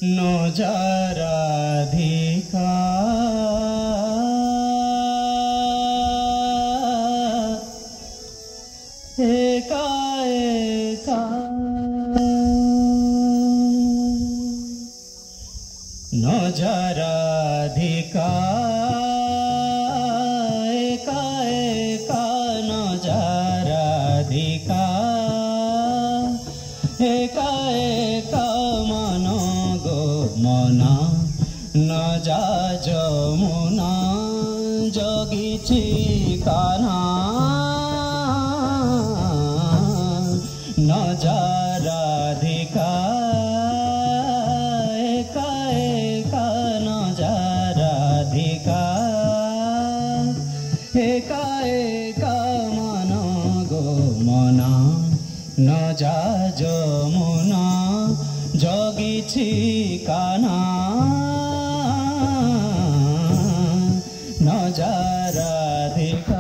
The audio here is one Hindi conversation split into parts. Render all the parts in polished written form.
न जा राधिका एका एका न जा राधिका एका एका न जा राधिका एका एका मन गो मना न जा जमुना जगिछि कान्हा न जा राधिका एका एका न जा राधिका एका एका मन गो मना न जा जमुना जगिछि कान्हा न जा राधिका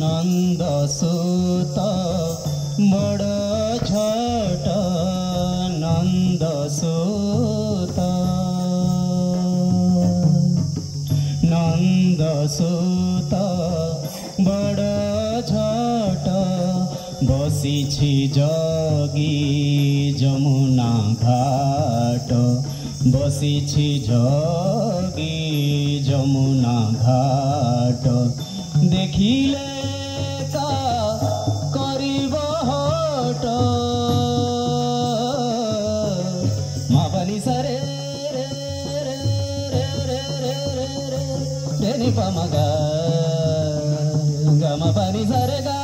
नंद सुत बड़ छोट नंद सुत नंद सुत बड़ छोट बसिछि जगी जमुना घाट बसिछि जगी जमुना घाट देखिले का करिब हट मापनी सरे रे रे रे रे रे रे रे नि पमगा गम पनि सरे गा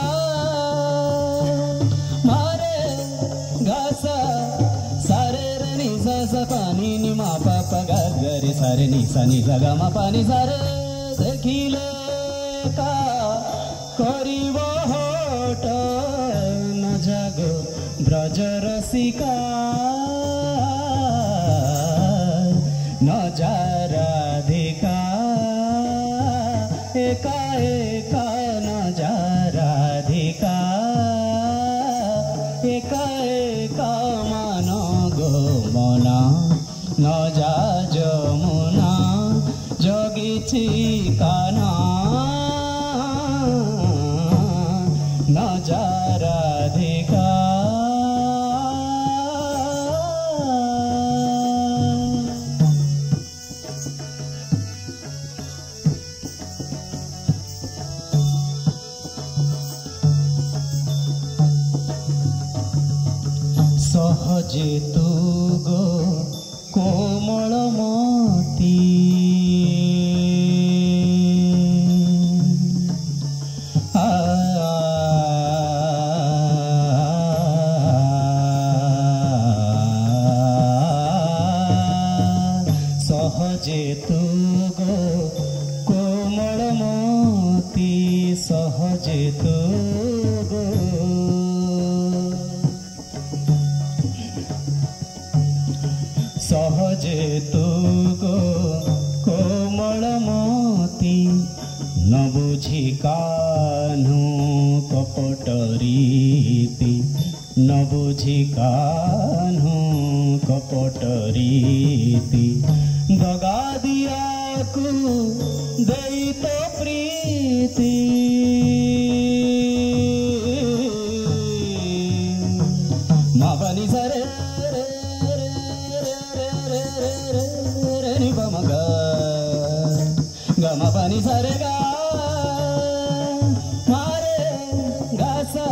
मारे गासा सरे रे नि सा पानी नि मा पा गा गरे सरे नि सा नि गा मा पानी सरे देखिले का करिब हट न जागो ब्रज रसिका न जा राधिका एका एका न जा राधिका एका एका मन गो मना न जा जमुना जगिछि कान्हा न जा राधिका सहजे तू गो कोमल मती सहजे तू गो कोमल मती सहजे तू गो सहजे तू गो कोमल मती न बुझी कान्हू कपट रीति न बुझी कान्हू कपट रीति दगा दिया को दई तो प्रीति मा बनी सरे रे ग म ग म बनी सरे गा मारे गा सा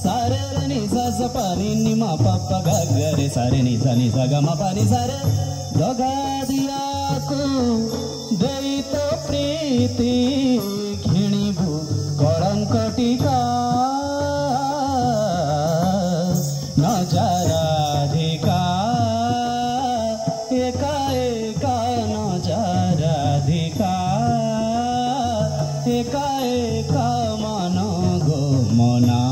सारे रे नि सा सा पा नि मा पा पा गा ग रे सारे नि सा ग म पा नि सा रे दगा दिया को देई तो प्रीति घिणीबु कलंक टीका न जा राधिका एका एका न जा राधिका एका एका मन गो मना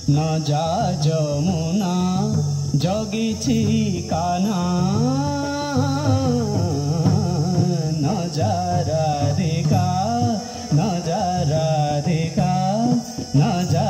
न जा जमुना जगिछि कान्हा न जा राधिका न जा राधिका न जा